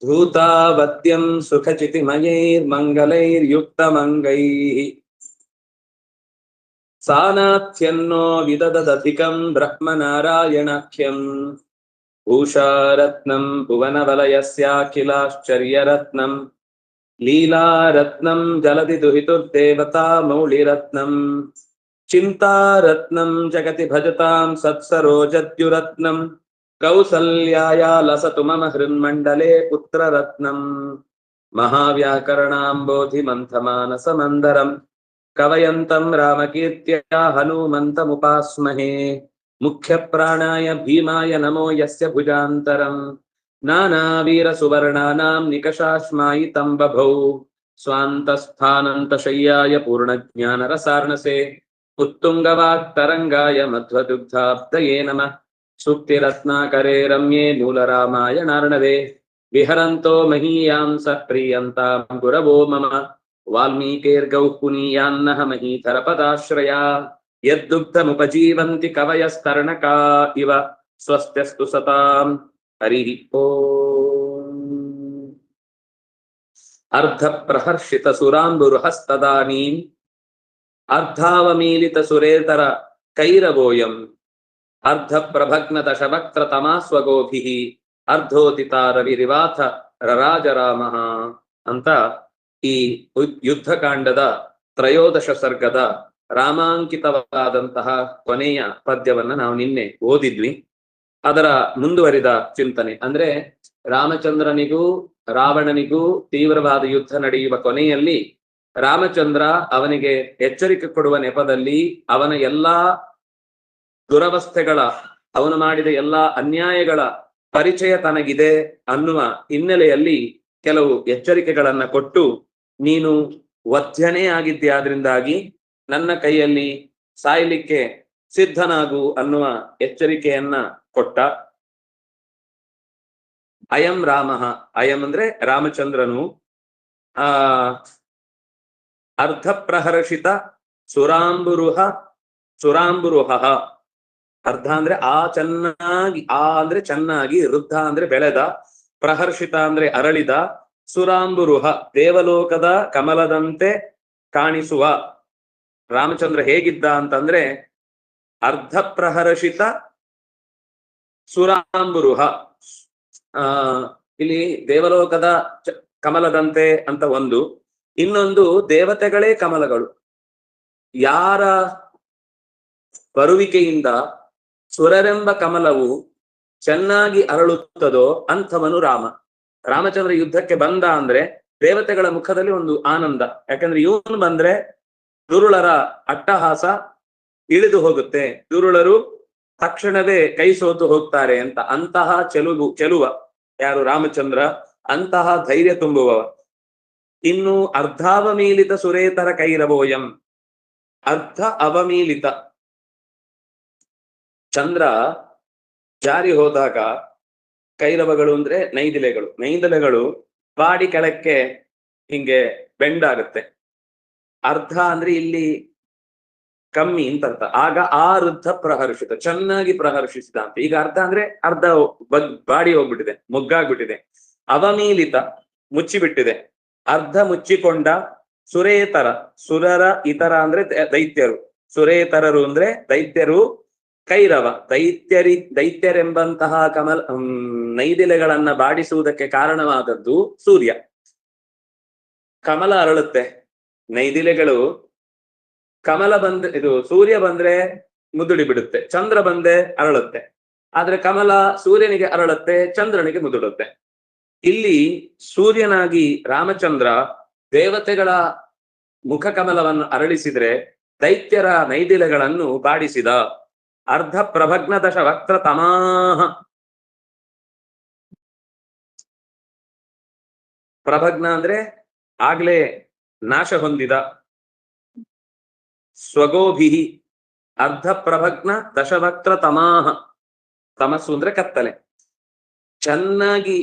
धूतावत्यं सुखचितिमयैर्मङ्गलैर्युक्तमङ्गैः सानाथ्यन्नो विदददधिकं ब्रह्मनारायणाख्यम् उषारत्नं भुवनवलयस्याखिलाश्चर्यरत्नं लीलारत्नं जलधि दुहितुर्देवता मौलिरत्नं चिन्तारत्नं जगति भजतां सत्सरोजद्युरत्नं कौसल्याया लसतु मम हृन्मण्डले पुत्ररत्नं महाव्याकरणाम्बोधिमन्थमानसमन्दरम् कवयन्तं रामकीर्त्या हनूमन्तमुपास्महे मुख्यप्राणाय भीमाय नमो यस्य भुजान्तरम् नानावीरसुवर्णानां निकषाश्मायितं बभौ स्वान्तस्थानन्तशय्याय पूर्णज्ञानरसार्णसे उत्तुङ्गवाक्तरङ्गाय मध्वदुग्धाब्दये नमः सूक्तिरत्नाकरे रम्ये मूलरामायणार्णवे विहरन्तो महीयां स प्रीयन्तां गुरवो मम वाल्मीकिर्गौः पुनीयान्नः महीधरपदाश्रया यद्दुग्धमुपजीवन्ति कवयस्तरणका इव स्वस्त्यस्तु सताम् हरिः ओम् अर्धप्रहर्षितसुराम्बुरुहस्तदानीम् अर्धावमीलितसुरेतर कैरवोऽयम् अर्धप्रभग्नदशवक्त्रतमास्वगोभिः अर्धोदितारविरिवाथ ರರಾಜರಾಮಃ ಅಂತ ಈ ಯುದ್ಧಕಾಂಡದ ತ್ರಯೋದಶ ಸರ್ಗದ ರಾಮಾಂಕಿತವಾದಂತಹ ಕೊನೆಯ ಪದ್ಯವನ್ನ ನಾವು ನಿನ್ನೆ ಓದಿದ್ವಿ. ಅದರ ಮುಂದುವರಿದ ಚಿಂತನೆ ಅಂದ್ರೆ ರಾಮಚಂದ್ರನಿಗೂ ರಾವಣನಿಗೂ ತೀವ್ರವಾದ ಯುದ್ಧ ನಡೆಯುವ ಕೊನೆಯಲ್ಲಿ ರಾಮಚಂದ್ರ ಅವನಿಗೆ ಎಚ್ಚರಿಕೆ ಕೊಡುವ ನೆಪದಲ್ಲಿ ಅವನ ಎಲ್ಲಾ ದುರವಸ್ಥೆಗಳ, ಅವನು ಮಾಡಿದ ಎಲ್ಲಾ ಅನ್ಯಾಯಗಳ ಪರಿಚಯ ತನಗಿದೆ ಅನ್ನುವ ಹಿನ್ನೆಲೆಯಲ್ಲಿ ಕೆಲವು ಎಚ್ಚರಿಕೆಗಳನ್ನ ಕೊಟ್ಟು, ನೀನು ವಧ್ಯನೇ ಆಗಿದ್ಯಾದ್ರಿಂದಾಗಿ ನನ್ನ ಕೈಯಲ್ಲಿ ಸಾಯ್ಲಿಕ್ಕೆ ಸಿದ್ಧನಾಗು ಅನ್ನುವ ಎಚ್ಚರಿಕೆಯನ್ನ ಕೊಟ್ಟ. ಅಯಂ ರಾಮ, ಅಯಂ ಅಂದ್ರೆ ರಾಮಚಂದ್ರನು ಅರ್ಧಪ್ರಹರ್ಷಿತ ಸುರಾಂಬುರುಹ ಅರ್ಧ ಅಂದ್ರೆ ಚೆನ್ನಾಗಿ, ಅಂದ್ರೆ ಚೆನ್ನಾಗಿ, ವೃದ್ಧ ಅಂದ್ರೆ ಬೆಳೆದ, ಪ್ರಹರ್ಷಿತ ಅಂದ್ರೆ ಅರಳಿದ, ಸುರಾಂಬುರುಹ ದೇವಲೋಕದ ಕಮಲದಂತೆ ಕಾಣಿಸುವ. ರಾಮಚಂದ್ರ ಹೇಗಿದ್ದ ಅಂತಂದ್ರೆ ಅರ್ಧಪ್ರಹರ್ಷಿತ ಸುರಾಂಬುರುಹ. ಇಲ್ಲಿ ದೇವಲೋಕದ ಕಮಲದಂತೆ ಅಂತ ಒಂದು, ಇನ್ನೊಂದು ದೇವತೆಗಳೇ ಕಮಲಗಳು. ಯಾರ ಬರುವಿಕೆಯಿಂದ ಸುರರೆಂಬ ಕಮಲವು ಚೆನ್ನಾಗಿ ಅರಳುತ್ತದೋ ಅಂಥವನು ರಾಮ. ರಾಮಚಂದ್ರ ಯುದ್ಧಕ್ಕೆ ಬಂದ ಅಂದ್ರೆ ದೇವತೆಗಳ ಮುಖದಲ್ಲಿ ಒಂದು ಆನಂದ. ಯಾಕಂದ್ರೆ ಇವನು ಬಂದ್ರೆ ದುರುಳರ ಅಟ್ಟಹಾಸ ಇಳಿದು ಹೋಗುತ್ತೆ, ದುರುಳರು ತಕ್ಷಣವೇ ಕೈ ಸೋತು ಹೋಗ್ತಾರೆ ಅಂತ. ಅಂತಹ ಚೆಲುವ ಯಾರು ರಾಮಚಂದ್ರ, ಅಂತಹ ಧೈರ್ಯ ತುಂಬುವವ. ಇನ್ನು ಅರ್ಧಾವಮೀಲಿತ ಸುರೇತರ ಕೈರವೋಯಂ, ಅರ್ಧ ಅವಮೀಲಿತ ಚಂದ್ರ ಜಾರಿ ಹೋದಾಗ ಕೈರವಗಳು ಅಂದ್ರೆ ನೈದಿಲೆಗಳು ಬಾಡಿ ಕೆಳಕ್ಕೆ ಹಿಂಗೆ ಬೆಂಡಾಗುತ್ತೆ. ಅರ್ಧ ಅಂದ್ರೆ ಇಲ್ಲಿ ಕಮ್ಮಿ ಅಂತ ಅರ್ಥ. ಆಗ ಆ ವೃದ್ಧ ಪ್ರಹರ್ಷಿತ, ಚೆನ್ನಾಗಿ ಪ್ರಹರ್ಷಿಸಿದ ಅಂತ. ಈಗ ಅರ್ಧ ಅಂದ್ರೆ ಅರ್ಧ ಬಾಡಿ ಹೋಗ್ಬಿಟ್ಟಿದೆ, ಮೊಗ್ಗಾಗ್ಬಿಟ್ಟಿದೆ. ಅವಮೀಲಿತ ಮುಚ್ಚಿಬಿಟ್ಟಿದೆ, ಅರ್ಧ ಮುಚ್ಚಿಕೊಂಡ. ಸುರೇತರ, ಸುರರ ಇತರ ಅಂದ್ರೆ ದೈತ್ಯರು, ಸುರೇತರರು ಅಂದ್ರೆ ದೈತ್ಯರು. ಕೈರವ ದೈತ್ಯರೆಂಬಂತಹ ನೈದಿಲೆಗಳನ್ನ ಬಾಡಿಸುವುದಕ್ಕೆ ಕಾರಣವಾದದ್ದು ಸೂರ್ಯ. ಕಮಲ ಅರಳುತ್ತೆ, ನೈದಿಲೆಗಳು ಕಮಲ ಇದು ಸೂರ್ಯ ಬಂದ್ರೆ ಮುದುಡಿ ಬಿಡುತ್ತೆ, ಚಂದ್ರ ಬಂದೆ ಅರಳುತ್ತೆ. ಆದ್ರೆ ಕಮಲ ಸೂರ್ಯನಿಗೆ ಅರಳುತ್ತೆ, ಚಂದ್ರನಿಗೆ ಮುದುಡುತ್ತೆ. ಇಲ್ಲಿ ಸೂರ್ಯನಾಗಿ ರಾಮಚಂದ್ರ ದೇವತೆಗಳ ಮುಖ ಕಮಲವನ್ನು ಅರಳಿಸಿದ್ರೆ ದೈತ್ಯರ ನೈದಿಲೆಗಳನ್ನು ಬಾಡಿಸಿದ. ಅರ್ಧ ಪ್ರಭಗ್ನ ದಶ ವಕ್ತ್ರ ತಮಾಹ, ಪ್ರಭಗ್ನ ಅಂದ್ರೆ ಆಗ್ಲೇ ನಾಶ ಹೊಂದಿದ. ಸ್ವಗೋಭಿಹಿ ಅರ್ಧ ಪ್ರಭಗ್ನ ದಶವಕ್ತ್ರ ತಮಾಹ, ತಮಸ್ಸು ಅಂದ್ರೆ ಕತ್ತಲೆ. ಚೆನ್ನಾಗಿ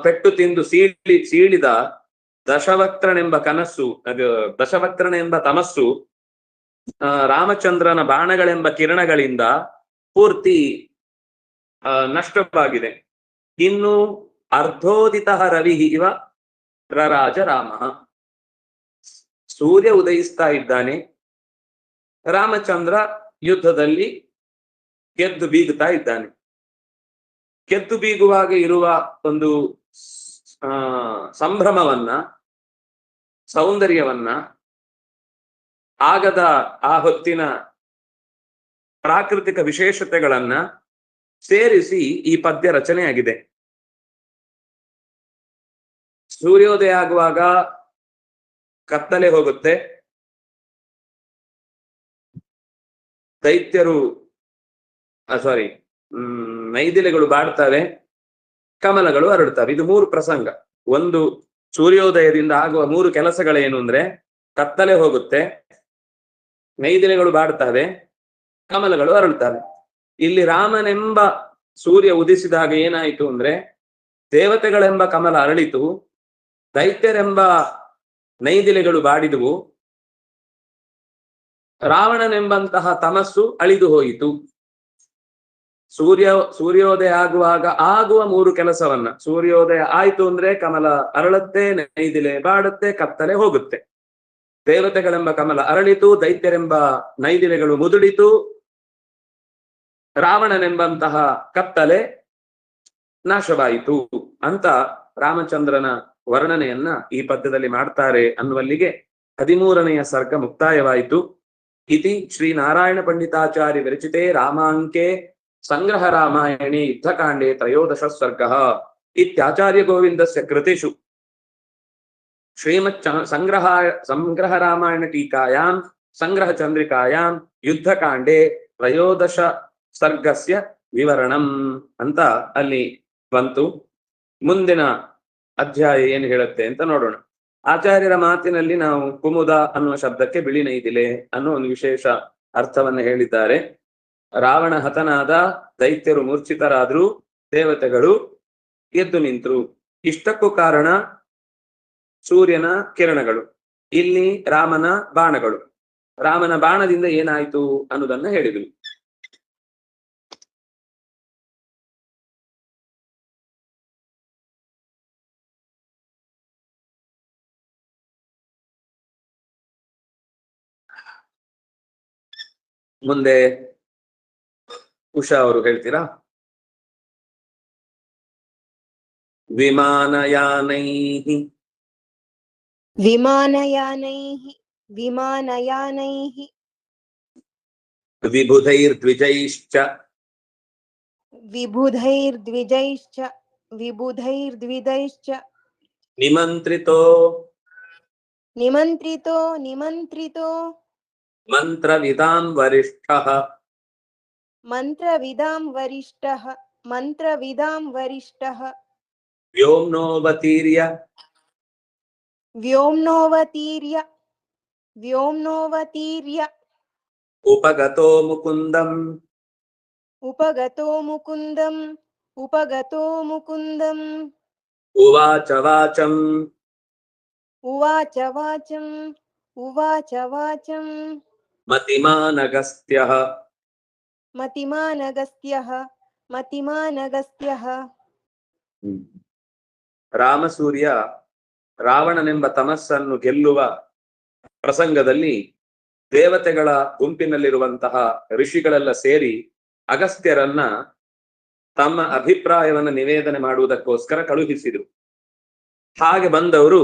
ಪೆಟ್ಟು ತಿಂದು ಸೀಳಿದ ದಶವಕ್ತ್ರನೆಂಬ ಕನಸು, ಅದು ದಶವಕ್ತ್ರನೆಂಬ ತಮಸ್ಸು ರಾಮಚಂದ್ರನ ಬಾಣಗಳೆಂಬ ಕಿರಣಗಳಿಂದ ಪೂರ್ತಿ ನಷ್ಟವಾಗಿದೆ. ಇನ್ನು ಅರ್ಧೋದಿತ ರವಿ ಇವ ರರಾಜ ರಾಮ. ಸೂರ್ಯ ಉದಯಿಸ್ತಾ ಇದ್ದಾನೆ, ರಾಮಚಂದ್ರ ಯುದ್ಧದಲ್ಲಿ ಗೆದ್ದು ಬೀಗುತ್ತಾ ಇದ್ದಾನೆ. ಗೆದ್ದು ಬೀಗುವಾಗ ಇರುವ ಒಂದು ಸಂಭ್ರಮವನ್ನ, ಸೌಂದರ್ಯವನ್ನ, ಆಗದ ಆ ಹೊತ್ತಿನ ಪ್ರಾಕೃತಿಕ ವಿಶೇಷತೆಗಳನ್ನ ಸೇರಿಸಿ ಈ ಪದ್ಯ ರಚನೆಯಾಗಿದೆ. ಸೂರ್ಯೋದಯ ಆಗುವಾಗ ಕತ್ತಲೆ ಹೋಗುತ್ತೆ, ದೈತ್ಯರು ನೈದಿಲೆಗಳು ಬಾಡ್ತವೆ, ಕಮಲಗಳು ಹರಡುತ್ತವೆ. ಇದು ಮೂರು ಪ್ರಸಂಗ. ಒಂದು, ಸೂರ್ಯೋದಯದಿಂದ ಆಗುವ ಮೂರು ಕೆಲಸಗಳೇನು ಅಂದ್ರೆ, ಕತ್ತಲೆ ಹೋಗುತ್ತೆ, ನೈದಿಲೆಗಳು ಬಾಡ್ತವೆ, ಕಮಲಗಳು ಹರಡುತ್ತವೆ. ಇಲ್ಲಿ ರಾಮನೆಂಬ ಸೂರ್ಯ ಉದಿಸಿದಾಗ ಏನಾಯಿತು ಅಂದ್ರೆ, ದೇವತೆಗಳೆಂಬ ಕಮಲ ಅರಳಿತು, ದೈತ್ಯರೆಂಬ ನೈದಿಲೆಗಳು ಬಾಡಿದುವು, ರಾವಣನೆಂಬಂತಹ ತಮಸ್ಸು ಅಳಿದು ಹೋಯಿತು. ಸೂರ್ಯೋದಯ ಆಗುವಾಗ ಆಗುವ ಮೂರು ಕೆಲಸವನ್ನ, ಸೂರ್ಯೋದಯ ಆಯ್ತು ಅಂದ್ರೆ ಕಮಲ ಅರಳುತ್ತೆ, ನೈದಿಲೆ ಬಾಡುತ್ತೆ, ಕತ್ತಲೆ ಹೋಗುತ್ತೆ. ದೇವತೆಗಳೆಂಬ ಕಮಲ ಅರಳಿತು, ದೈತ್ಯರೆಂಬ ನೈದಿಲೆಗಳು ಮುದುಡಿತು, ರಾವಣನೆಂಬಂತಹ ಕತ್ತಲೆ ನಾಶವಾಯಿತು ಅಂತ ರಾಮಚಂದ್ರನ ವರ್ಣನೆಯನ್ನ ಈ ಪದ್ಯದಲ್ಲಿ ಮಾಡ್ತಾರೆ ಅನ್ನುವಲ್ಲಿಗೆ 13ನೆಯ ಸರ್ಗ ಮುಕ್ತಾಯವಾಯಿತು. ಇತಿ ಶ್ರೀ ನಾರಾಯಣ ಪಂಡಿತಾಚಾರ್ಯ ವಿರಚಿತೆ ರಾಮಾಂಕೆ ಸಂಗ್ರಹ ರಾಮಾಯಣೆ ಯುದ್ಧಕಾಂಡೆ 13 ಸರ್ಗಃ ಇತ್ಯಾಚಾರ್ಯ ಗೋವಿಂದಸ್ಯ ಕೃತಿಷು ಶ್ರೀಮತ್ ಸಂಗ್ರಹ ರಾಮಾಯಣ ಟೀಕಾಯಾಂ ಸಂಗ್ರಹ ಚಂದ್ರಿಕಾಯಾಂ ಯುದ್ಧಕಾಂಡೆ 13 ಸರ್ಗಸ್ಯ ವಿವರಣಂ ಅಂತ ಅಲ್ಲಿ ಬಂತು. ಮುಂದಿನ ಅಧ್ಯಾಯ ಏನು ಹೇಳುತ್ತೆ ಅಂತ ನೋಡೋಣ. ಆಚಾರ್ಯರ ಮಾತಿನಲ್ಲಿ ನಾವು ಕುಮುದ ಅನ್ನುವ ಶಬ್ದಕ್ಕೆ ಬಿಳಿ ನೈದಿಲೆ ಅನ್ನೋ ಒಂದು ವಿಶೇಷ ಅರ್ಥವನ್ನ ಹೇಳಿದ್ದಾರೆ. ರಾವಣ ಹತನಾದ, ದೈತ್ಯರು ಮೂರ್ಛಿತರಾದ್ರು, ದೇವತೆಗಳು ಎದ್ದು ನಿಂತರು. ಇಷ್ಟಕ್ಕೂ ಕಾರಣ ಸೂರ್ಯನ ಕಿರಣಗಳು, ಇಲ್ಲಿ ರಾಮನ ಬಾಣಗಳು. ರಾಮನ ಬಾಣದಿಂದ ಏನಾಯ್ತು ಅನ್ನೋದನ್ನ ಹೇಳಿದ್ರು. ಮುಂದೆ ಉಷಾ ಅವರು ಹೇಳ್ತೀರಾ? ವಿಮಾನಯಾನೈಃ ವಿಬುಧೈರ್ದ್ವಿಜೈಶ್ಚ ನಿಮಂತ್ರಿತೋ ಮಂತ್ರವಿದಾಂ ವರಿಷ್ಠಃ ವ್ಯೋಮ್ನೋವತೀರ್ಯ ಉಪಗತೋ ಮುಕುಂದಂ ಉವಾಚ ವಾಚಂ ಮತಿಮಾನಗಸ್ತ್ಯಃ ರಾಮಸೂರ್ಯ ರಾವಣನೆಂಬ ತಮಸ್ಸನ್ನು ಗೆಲ್ಲುವ ಪ್ರಸಂಗದಲ್ಲಿ ದೇವತೆಗಳ ಗುಂಪಿನಲ್ಲಿರುವಂತಹ ಋಷಿಗಳೆಲ್ಲ ಸೇರಿ ಅಗಸ್ತ್ಯರನ್ನ ತಮ್ಮ ಅಭಿಪ್ರಾಯವನ್ನ ನಿವೇದನೆ ಮಾಡುವುದಕ್ಕೋಸ್ಕರ ಕಳುಹಿಸಿದರು. ಹಾಗೆ ಬಂದವರು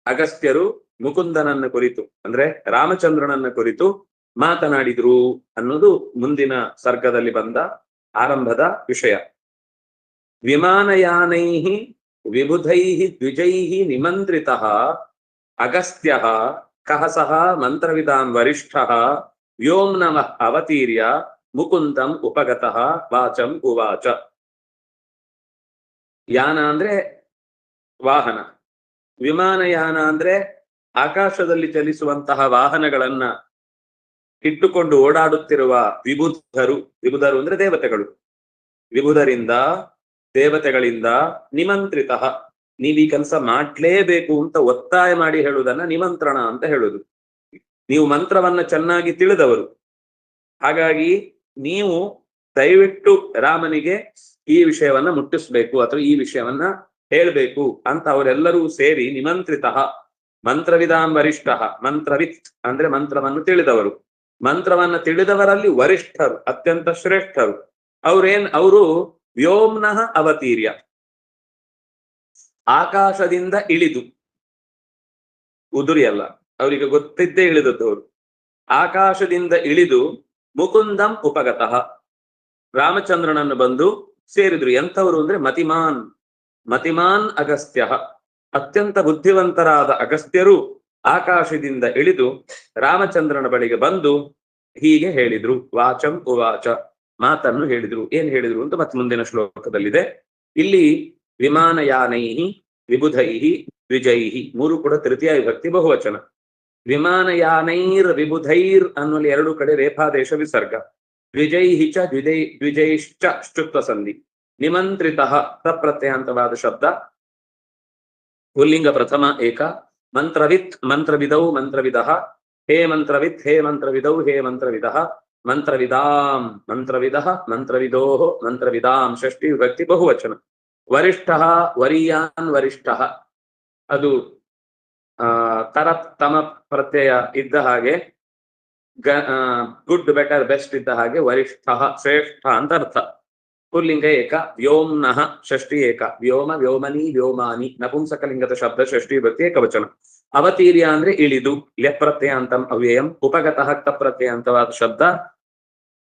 ಅಗಸ್ತ್ಯರು ಮುಕುಂದನನ್ನ ಕುರಿತು ಅಂದ್ರೆ ರಾಮಚಂದ್ರನನ್ನ ಕುರಿತು ಮಾತನಾಡಿದ್ರು ಅನ್ನೋದು ಮುಂದಿನ ಸರ್ಗದಲ್ಲಿ ಬಂದ ಆರಂಭದ ವಿಷಯ. ವಿಮಾನಯಾನೈಃ ವಿಬುಧೈಃ ದ್ವಿಜೈಃ ನಿಮಂತ್ರಿತಃ ಅಗಸ್ತ್ಯಃ ಕಃ ಸಃ ಮಂತ್ರವಿದಾಂ ವರಿಷ್ಠಃ ವ್ಯೋಮ್ನವಃ ಅವತೀರ್ಯ ಮುಕುಂದಂ ಉಪಗತಃ ವಾಚಂ ಉವಾಚ. ಯಾನ ಅಂದ್ರೆ ವಾಹನ, ವಿಮಾನಯಾನ ಅಂದ್ರೆ ಆಕಾಶದಲ್ಲಿ ಚಲಿಸುವಂತಹ ವಾಹನಗಳನ್ನ ಇಟ್ಟುಕೊಂಡು ಓಡಾಡುತ್ತಿರುವ ವಿಬುಧರು ಅಂದ್ರೆ ದೇವತೆಗಳು. ವಿಬುಧರಿಂದ, ದೇವತೆಗಳಿಂದ ನಿಮಂತ್ರಿತ, ನೀವು ಈ ಕೆಲಸ ಮಾಡ್ಲೇಬೇಕು ಅಂತ ಒತ್ತಾಯ ಮಾಡಿ ಹೇಳುವುದನ್ನ ನಿಮಂತ್ರಣ ಅಂತ ಹೇಳುದು. ನೀವು ಮಂತ್ರವನ್ನ ಚೆನ್ನಾಗಿ ತಿಳಿದವರು, ಹಾಗಾಗಿ ನೀವು ದಯವಿಟ್ಟು ರಾಮನಿಗೆ ಈ ವಿಷಯವನ್ನ ಮುಟ್ಟಿಸ್ಬೇಕು ಅಥವಾ ಈ ವಿಷಯವನ್ನ ಹೇಳ್ಬೇಕು ಅಂತ ಅವರೆಲ್ಲರೂ ಸೇರಿ ನಿಮಂತ್ರಿತ ಮಂತ್ರವಿದಾಂ ವರಿಷ್ಠ, ಮಂತ್ರವಿತ್ ಅಂದ್ರೆ ಮಂತ್ರವನ್ನು ತಿಳಿದವರು, ಮಂತ್ರವನ್ನ ತಿಳಿದವರಲ್ಲಿ ವರಿಷ್ಠರು, ಅತ್ಯಂತ ಶ್ರೇಷ್ಠರು. ಅವರು ವ್ಯೋಮ್ನಃ ಅವತೀರ್ಯ, ಆಕಾಶದಿಂದ ಇಳಿದು, ಉದುರಿ ಅಲ್ಲ, ಅವರಿಗೆ ಗೊತ್ತಿದ್ದೇ ಇಳಿದದ್ದವರು, ಆಕಾಶದಿಂದ ಇಳಿದು ಮುಕುಂದಂ ಉಪಗತಃ, ರಾಮಚಂದ್ರನನ್ನು ಬಂದು ಸೇರಿದ್ರು. ಎಂಥವರು ಅಂದ್ರೆ ಮತಿಮಾನ್ ಅಗಸ್ತ್ಯ, ಅತ್ಯಂತ ಬುದ್ಧಿವಂತರಾದ ಅಗಸ್ತ್ಯರು ಆಕಾಶದಿಂದ ಇಳಿದು ರಾಮಚಂದ್ರನ ಬಳಿಗೆ ಬಂದು ಹೀಗೆ ಹೇಳಿದ್ರು. ವಾಚಂ ಉವಾಚ, ಮಾತನ್ನು ಹೇಳಿದ್ರು. ಏನ್ ಹೇಳಿದ್ರು ಅಂತ ಮತ್ತೆ ಮುಂದಿನ ಶ್ಲೋಕದಲ್ಲಿದೆ. ಇಲ್ಲಿ ವಿಮಾನಯಾನೈಹಿ ವಿಬುಧೈಹಿ ದ್ವಿಜೈಹಿ, ಮೂರು ಕೂಡ ತೃತೀಯ ವಿಭಕ್ತಿ ಬಹುವಚನ. ವಿಮಾನಯಾನೈರ್ ವಿಬುಧೈರ್ ಅನ್ನುವಲ್ಲಿ ಎರಡು ಕಡೆ ರೇಫಾದೇಶ ವಿಸರ್ಗ. ದ್ವಿಜೈಹಿ ಚ ದ್ವಿಜೈಶ್ಚ ಶ್ಚುತ್ವ ಸಂಧಿ. ನಿಮಂತ್ರಿತ ಸಪ್ರತ್ಯಯಾಂತವಾದ ಶಬ್ದ, ಪುಲ್ಲಿಂಗ ಪ್ರಥಮ ಏಕ. ಮಂತ್ರವಿತ್ ಮಂತ್ರವಿದೌ ಮಂತ್ರವಿದಃ, ಹೇ ಮಂತ್ರವಿತ್ ಹೇ ಮಂತ್ರವಿದೌ ಹೇ ಮಂತ್ರವಿದಃ, ಮಂತ್ರವಿದಾಂ ಮಂತ್ರವಿದಃ ಮಂತ್ರವಿದೋಃ ಮಂತ್ರವಿದಾಂ ಷಷ್ಠಿ ವಿಭಕ್ತಿ ಬಹುವಚನ. ವರಿಷ್ಠ ವರಿಯಾನ್ ವರಿಷ್ಠ, ಅದು ತರ ತಮ ಪ್ರತ್ಯಯ ಇದ್ದ ಹಾಗೆ, ಗುಡ್ ಬೆಟರ್ ಬೆಸ್ಟ್ ಇದ್ದ ಹಾಗೆ ವರಿಷ್ಠ ಶ್ರೇಷ್ಠ ಅಂತ ಅರ್ಥ. ಪುಲ್ಲಿಂಗ ಏಕ. ವ್ಯೋಮ್ನಃ ಷಷ್ಠಿ ಏಕ. ವ್ಯೋಮ ವ್ಯೋಮನಿ ವ್ಯೋಮಾನಿ ನಪುಂಸಕಲಿಂಗದ ಶಬ್ದ ಷಷ್ಠಿ ವಿಭಕ್ತಿ ಏಕವಚನ. ಅವತೀರ್ಯ ಅಂದ್ರೆ ಇಳಿದು, ಲೆಪ್ರತ್ಯಯಾಂತಂ ಅವ್ಯಯಂ. ಉಪಗತಃ ತಪ್ರತ್ಯಯಾಂತವಾದ ಶಬ್ದ.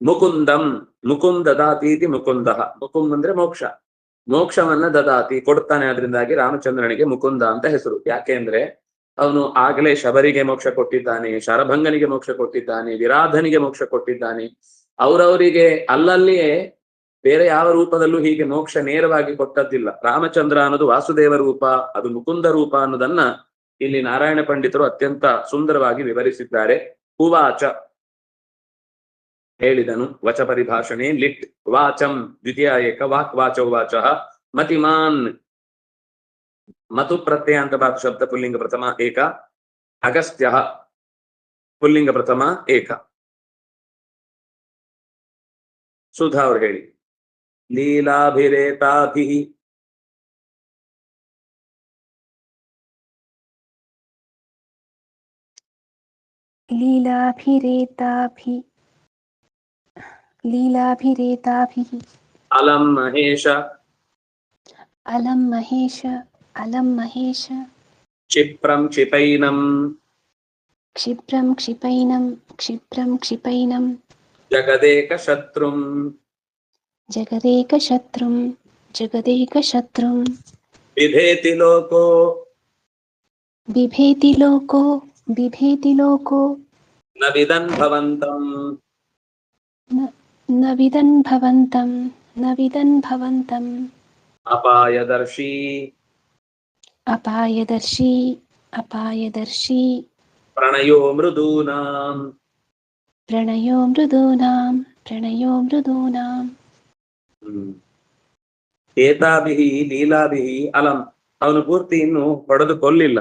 ಮುಕುಂದಂ ಮುಕುಂದ ದದಾತೀತಿ ಮುಕುಂದಃ. ಮುಕುಂ ಅಂದ್ರೆ ಮೋಕ್ಷ, ಮೋಕ್ಷವನ್ನ ದದಾತಿ ಕೊಡ್ತಾನೆ. ಅದರಿಂದಾಗಿ ರಾಮಚಂದ್ರನಿಗೆ ಮುಕುಂದ ಅಂತ ಹೆಸರು. ಯಾಕೆ ಅಂದ್ರೆ ಅವನು ಆಗಲೇ ಶಬರಿಗೆ ಮೋಕ್ಷ ಕೊಟ್ಟಿದ್ದಾನೆ, ಶರಭಂಗನಿಗೆ ಮೋಕ್ಷ ಕೊಟ್ಟಿದ್ದಾನೆ, ವಿರಾಧನಿಗೆ ಮೋಕ್ಷ ಕೊಟ್ಟಿದ್ದಾನೆ. ಅವರವರಿಗೆ ಅಲ್ಲಲ್ಲಿಯೇ ಬೇರೆ ಯಾವ ರೂಪದಲ್ಲೂ ಹೀಗೆ ಮೋಕ್ಷ ನೇರವಾಗಿ ಕೊಟ್ಟದ್ದಿಲ್ಲ. ರಾಮಚಂದ್ರ ಅನ್ನೋದು ವಾಸುದೇವ ರೂಪ, ಅದು ಮುಕುಂದ ರೂಪ ಅನ್ನೋದನ್ನ ಇಲ್ಲಿ ನಾರಾಯಣ ಪಂಡಿತರು ಅತ್ಯಂತ ಸುಂದರವಾಗಿ ವಿವರಿಸಿದ್ದಾರೆ. ಉವಾಚ ಹೇಳಿದನು, ವಚ ಪರಿಭಾಷಣೆ ಲಿಟ್. ವಾಚಂ ದ್ವಿತೀಯ ಏಕ. ವಾಕ್ ವಾಚ ಉವಾಚ. ಮತಿಮಾನ್ ಮತು ಪ್ರತ್ಯಯಾಂತವಾದ ಶಬ್ದ ಪುಲ್ಲಿಂಗ ಪ್ರಥಮ ಏಕ. ಅಗಸ್ತ್ಯ ಪುಲ್ಲಿಂಗ ಪ್ರಥಮ ಏಕ. ಸುಧಾ ಅವರು ಹೇಳಿ. ಲೀಲಾಭಿರೇತಾಭಿ ಲೀಲಾಭಿರೇತಾಭಿಃ ಅಲಂ ಮಹೇಶ ಅಲಂ ಮಹೇಶ ಕ್ಷಿಪ್ರಂ ಕ್ಷಿಪೈನಂ ಕ್ಷಿಪ್ರಂ ಕ್ಷಿಪೈನಂ ಜಗದೇಕ ಶತ್ರುಂ ಜಗದೇಕಶತ್ರುಂ ಬಿಭೇತಿ ಲೋಕೋ ಬಿಭೇತಿ ಲೋಕೋ ನ ವಿದನ್ ಭವಂತಂ ನ ವಿದನ್ ಭವಂತಂ ಅಪಾಯದರ್ಶಿ ಅಪಾಯದರ್ಶಿ ಪ್ರಣಯೋ ಮೃದೂನಾಂ ಪ್ರಣಯೋ ಮೃದೂನಾಂ ಏತಾಭಿಹಿ ಲೀಲಾಭಿಹಿ ಅಲಂ. ಅವನು ಪೂರ್ತಿ ಇನ್ನು ಹೊಡೆದು ಕೊಲ್ಲಿಲ್ಲ,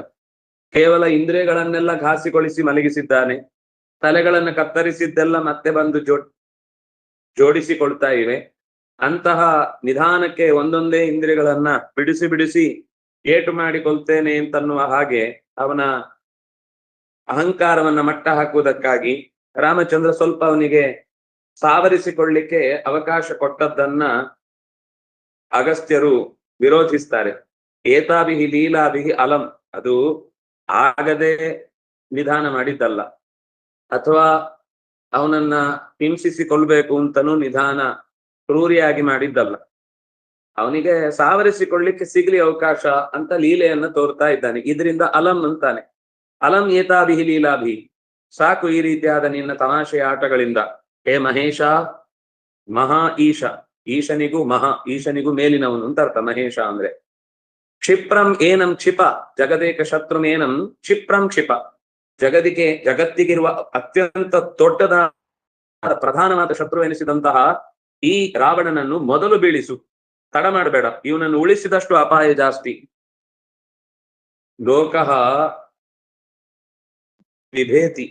ಕೇವಲ ಇಂದ್ರಿಯಗಳನ್ನೆಲ್ಲ ಘಾಸಿಗೊಳಿಸಿ ಮಲಗಿಸಿದ್ದಾನೆ. ತಲೆಗಳನ್ನು ಕತ್ತರಿಸಿದ್ದೆಲ್ಲ ಮತ್ತೆ ಬಂದು ಜೋಡಿಸಿಕೊಳ್ತಾ ಇವೆ. ಅಂತಹ ನಿಧಾನಕ್ಕೆ ಒಂದೊಂದೇ ಇಂದ್ರಿಯಗಳನ್ನ ಬಿಡಿಸಿ ಏಟು ಮಾಡಿಕೊಳ್ತೇನೆ ಅಂತನ್ನುವ ಹಾಗೆ ಅವನ ಅಹಂಕಾರವನ್ನ ಮಟ್ಟ ಹಾಕುವುದಕ್ಕಾಗಿ ರಾಮಚಂದ್ರ ಸ್ವಲ್ಪ ಅವನಿಗೆ ಸಾವರಿಸಿಕೊಳ್ಳಿಕ್ಕೆ ಅವಕಾಶ ಕೊಟ್ಟದ್ದನ್ನ ಅಗಸ್ತ್ಯರು ವಿರೋಧಿಸ್ತಾರೆ. ಏತಾಭಿಹಿ ಲೀಲಾಭಿಹಿ ಅಲಂ, ಅದು ಆಗದೆ ನಿಧಾನ ಮಾಡಿದ್ದಲ್ಲ, ಅಥವಾ ಅವನನ್ನ ಹಿಂಸಿಸಿಕೊಳ್ಬೇಕು ಅಂತನೂ ನಿಧಾನ ಕ್ರೂರಿಯಾಗಿ ಮಾಡಿದ್ದಲ್ಲ. ಅವನಿಗೆ ಸಾವರಿಸಿಕೊಳ್ಳಿಕ್ಕೆ ಸಿಗ್ಲಿ ಅವಕಾಶ ಅಂತ ಲೀಲೆಯನ್ನ ತೋರ್ತಾ ಇದ್ದಾನೆ. ಇದರಿಂದ ಅಲಂ ಅಂತಾನೆ. ಅಲಂ ಏತಾಭಿಹಿ ಲೀಲಾಭಿಹಿ, ಸಾಕು ಈ ರೀತಿಯಾದ ನಿನ್ನ ತಮಾಷೆಯ ಆಟಗಳಿಂದ. ಹೇ ಮಹೇಶ, ಮಹಾ ಈಶ, ಈಶನಿಗೂ ಈಶನಿಗೂ ಮೇಲಿನವನು ಅಂತ ಅರ್ಥ ಮಹೇಶ ಅಂದ್ರೆ. ಕ್ಷಿಪ್ರಂ ಏನಂ ಕ್ಷಿಪ, ಜಗದೇಕ ಶತ್ರುಮೇನಂ ಕ್ಷಿಪ್ರಂ ಕ್ಷಿಪ. ಜಗತ್ತಿಗಿರುವ ಅತ್ಯಂತ ದೊಡ್ಡದ ಪ್ರಧಾನವಾದ ಶತ್ರು ಎನಿಸಿದಂತಹ ಈ ರಾವಣನನ್ನು ಮೊದಲು ಬೀಳಿಸು, ತಡ ಮಾಡಬೇಡ. ಇವನನ್ನು ಉಳಿಸಿದಷ್ಟು ಅಪಾಯ ಜಾಸ್ತಿ. ಲೋಕಃ ವಿಭೇತಿ,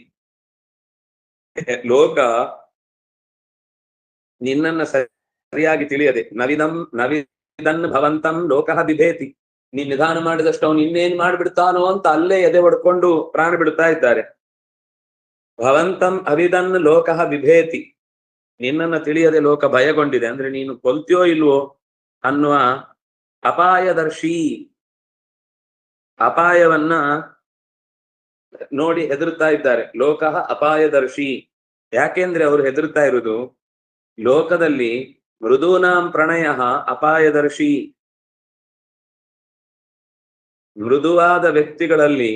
ಲೋಕ ನಿನ್ನನ್ನ ಸರಿಯಾಗಿ ತಿಳಿಯದೆ ನವಿದನ್ ಭವಂತಂ ಲೋಕಃ ಬಿಭೇತಿ. ನೀನ್ ನಿಧಾನ ಮಾಡಿದಷ್ಟು ಅವನು ಇನ್ನೇನ್ ಮಾಡ್ಬಿಡ್ತಾನೋ ಅಂತ ಅಲ್ಲೇ ಎದೆ ಹೊಡ್ಕೊಂಡು ಪ್ರಾಣ ಬಿಡ್ತಾ ಇದ್ದಾರೆ. ಭವಂತಂ ಅವಿದನ್ ಲೋಕಃ ಬಿಭೇತಿ, ನಿನ್ನನ್ನ ತಿಳಿಯದೆ ಲೋಕ ಭಯಗೊಂಡಿದೆ. ಅಂದ್ರೆ ನೀನು ಕೊಲ್ತ್ಯೋ ಇಲ್ವೋ ಅನ್ನುವ ಅಪಾಯದರ್ಶಿ, ಅಪಾಯವನ್ನ ನೋಡಿ ಹೆದರ್ತಾ ಇದ್ದಾರೆ. ಲೋಕಃ ಅಪಾಯದರ್ಶಿ, ಯಾಕೆಂದ್ರೆ ಅವರು ಹೆದರ್ತಾ ಇರುವುದು ಲೋಕದಲ್ಲಿ ಮೃದೂನಾಂ ಪ್ರಣಯ ಅಪಾಯದರ್ಶಿ. ಮೃದುವಾದ ವ್ಯಕ್ತಿಗಳಲ್ಲಿ,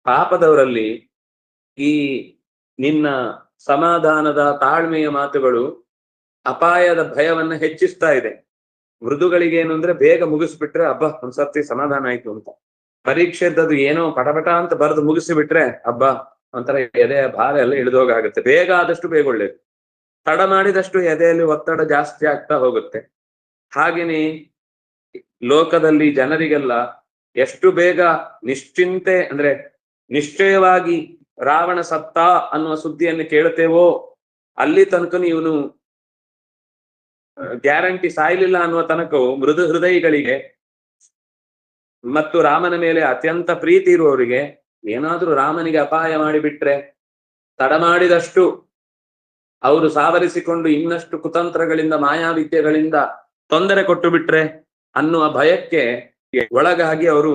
ಪಾಪದವರಲ್ಲಿ ಈ ನಿನ್ನ ಸಮಾಧಾನದ ತಾಳ್ಮೆಯ ಮಾತುಗಳು ಅಪಾಯದ ಭಯವನ್ನ ಹೆಚ್ಚಿಸ್ತಾ ಇದೆ. ಮೃದುಗಳಿಗೆ ಏನು ಅಂದ್ರೆ ಬೇಗ ಮುಗಿಸ್ಬಿಟ್ರೆ ಹಬ್ಬ ಒಂದ್ಸರ್ತಿ ಸಮಾಧಾನ ಆಯ್ತು ಅಂತ. ಪರೀಕ್ಷೆದ್ದು ಏನೋ ಪಟಪಟ ಅಂತ ಬರೆದು ಮುಗಿಸಿಬಿಟ್ರೆ ಹಬ್ಬ ಒಂಥರ ಎದೆ ಭಾರ ಎಲ್ಲ ಇಳಿದೋಗಾಗುತ್ತೆ. ಬೇಗ ಆದಷ್ಟು ಬೇಗ ಒಳ್ಳೇದು, ತಡ ಮಾಡಿದಷ್ಟು ಎದೆಯಲ್ಲಿ ಒತ್ತಡ ಜಾಸ್ತಿ ಆಗ್ತಾ ಹೋಗುತ್ತೆ. ಹಾಗೇನೆ ಲೋಕದಲ್ಲಿ ಜನರಿಗೆಲ್ಲ ಎಷ್ಟು ಬೇಗ ನಿಶ್ಚಿಂತೆ ಅಂದ್ರೆ ನಿಶ್ಚಯವಾಗಿ ರಾವಣ ಸತ್ತ ಅನ್ನುವ ಸುದ್ದಿಯನ್ನು ಕೇಳುತ್ತೇವೋ ಅಲ್ಲಿ ತನಕ ಇವನು ಗ್ಯಾರಂಟಿ ಸಾಯ್ಲಿಲ್ಲ ಅನ್ನುವ ತನಕವು ಮೃದು ಹೃದಯಿಗಳಿಗೆ ಮತ್ತು ರಾಮನ ಮೇಲೆ ಅತ್ಯಂತ ಪ್ರೀತಿ ಇರುವವರಿಗೆ ಏನಾದ್ರೂ ರಾಮನಿಗೆ ಅಪಾಯ ಮಾಡಿಬಿಟ್ರೆ, ತಡ ಮಾಡಿದಷ್ಟು ಅವರು ಸಾವರಿಸಿಕೊಂಡು ಇನ್ನಷ್ಟು ಕುತಂತ್ರಗಳಿಂದ ಮಾಯಾವಿದ್ಯೆಗಳಿಂದ ತೊಂದರೆ ಕೊಟ್ಟು ಬಿಟ್ರೆ ಅನ್ನುವ ಭಯಕ್ಕೆ ಒಳಗಾಗಿ ಅವರು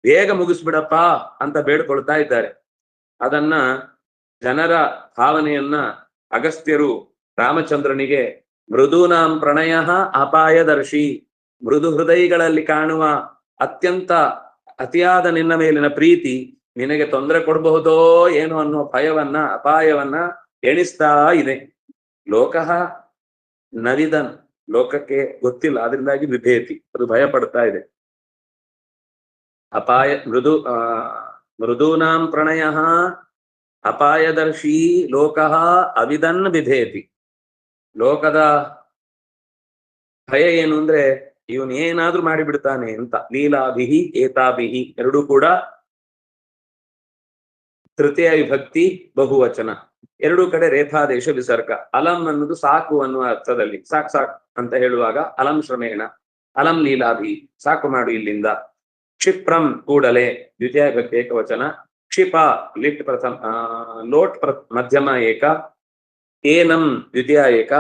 ಬೇಗ ಮುಗಿಸ್ಬಿಡಪ್ಪ ಅಂತ ಬೇಡ್ಕೊಳ್ತಾ ಇದ್ದಾರೆ. ಅದನ್ನ ಜನರ ಭಾವನೆಯನ್ನ ಅಗಸ್ತ್ಯರು ರಾಮಚಂದ್ರನಿಗೆ ಮೃದೂನಾಂ ಪ್ರಣಯ ಅಪಾಯದರ್ಶಿ, ಮೃದು ಹೃದಯಿಗಳಲ್ಲಿ ಕಾಣುವ ಅತ್ಯಂತ ಅತಿಯಾದ ನಿನ್ನ ಮೇಲಿನ ಪ್ರೀತಿ ನಿನಗೆ ತೊಂದರೆ ಕೊಡಬಹುದೋ ಏನೋ ಅನ್ನುವ ಭಯವನ್ನ ಅಪಾಯವನ್ನ ಎಣಿಸ್ತಾ ಇದೆ. ಲೋಕಃ ನವಿದನ್, ಲೋಕಕ್ಕೆ ಗೊತ್ತಿಲ್ಲ, ಅದರಿಂದಾಗಿ ವಿಭೇತಿ, ಅದು ಭಯ ಪಡ್ತಾ ಇದೆ. ಅಪಾಯ ಮೃದೂನಾಂ ಪ್ರಣಯ ಅಪಾಯದರ್ಶಿ ಲೋಕಃ ಅವಿದನ್ ಬಿಭೇತಿ. ಲೋಕದ ಭಯ ಏನು ಅಂದ್ರೆ ಇವನ್ ಏನಾದ್ರೂ ಮಾಡಿಬಿಡ್ತಾನೆ ಅಂತ. ಲೀಲಾಭಿಹಿ ಏತಾಭಿಹಿ ಎರಡೂ ಕೂಡ ತೃತೀಯ ವಿಭಕ್ತಿ ಬಹುವಚನ, ಎರಡೂ ಕಡೆ ರೇಫಾದೇಶ ವಿಸರ್ಗ. ಅಲಂ ಅನ್ನೋದು ಸಾಕು ಅನ್ನುವ ಅರ್ಥದಲ್ಲಿ, ಸಾಕ್ ಸಾಕ್ ಅಂತ ಹೇಳುವಾಗ ಅಲಂ ಶ್ರಮೇಣ, ಅಲಂ ಲೀಲಾಭಿ, ಸಾಕು ಮಾಡು ಇಲ್ಲಿಂದ. ಕ್ಷಿಪ್ರಂ ಕೂಡಲೇ ದ್ವಿತೀಯ ವಿಭಕ್ತಿ ಏಕವಚನ. ಕ್ಷಿಪ ಲಿಟ್ ಪ್ರಥಮ ಲೋಟ್ ಮಧ್ಯಮ ಏಕ. ಏನಂ ದ್ವಿತೀಯ ಏಕ.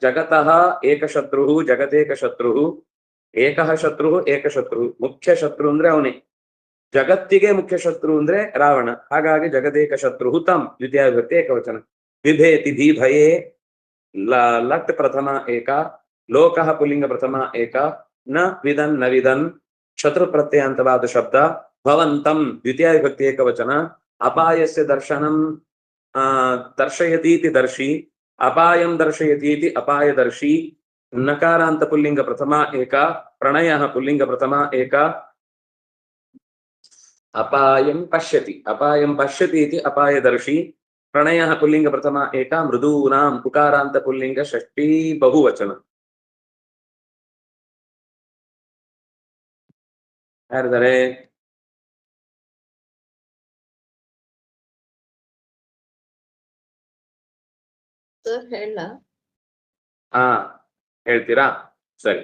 ಜಗತಃ ಏಕಶತ್ರು ಜಗತೇಕ ಶತ್ರು. ಏಕಃ ಶತ್ರು ಏಕಶತ್ರು, ಮುಖ್ಯ ಶತ್ರು ಅಂದ್ರೆ ಅವನೇ. ಜಗತ್ತಿಗೆ ಮುಖ್ಯ ಶತ್ರು ಅಂದ್ರೆ ರಾವಣ, ಹಾಗಾಗಿ ಜಗದೇಕ ಶತ್ರು ತಂ ದ್ವಿತೀಯ ವಿಭಕ್ತಿ ಏಕವಚನ. ವಿಭೇತಿ ಧೀ ಭಯೇ ಲಟ್ ಪ್ರಥಮ ಏಕ. ಲೋಕಃ ಪುಲ್ಲಿಂಗ ಪ್ರಥಮ ಏಕ. ನ ವಿದನ್ ನ ವಿದನ್ ಶತ್ರು ಪ್ರತ್ಯಯಾಂತವಾದ ಶಬ್ದ. ಭವಂತಂ ದ್ವಿತೀಯ ವಿಭಕ್ತಿ ಏಕವಚನ. ಅಪಾಯಸ್ಯ ದರ್ಶನಂ ದರ್ಶಯತೀತಿ ದರ್ಶಿ. ಅಪಾಯಂ ದರ್ಶಯತೀತಿ ಅಪಾಯದರ್ಶಿ. ನಕಾರಾಂತ ಪುಲ್ಲಿಂಗ ಪ್ರಥಮ ಏಕ. ಪ್ರಣಯ ಪುಲ್ಲಿಂಗ ಪ್ರಥಮ ಏಕ. ಅಪಾಯಂ ಪಶ್ಯತಿ, ಅಪಾಯಂ ಪಶ್ಯತಿ ಇತಿ ಅಪಾಯದರ್ಶಿ. ಪ್ರಣಯ ಪುಲ್ಲಿಂಗ ಪ್ರಥಮ ಏಕ. ಮೃದೂನಾಂ ಉಕಾರಾಂತ ಪುಲ್ಲಿಂಗ ಷಷ್ಠಿ ಬಹುವಚನ. ಯಾರಿದ್ದಾರೆ? ಹೇಳ ಹಾ ಹೇಳ್ತೀರಾ? ಸರಿ.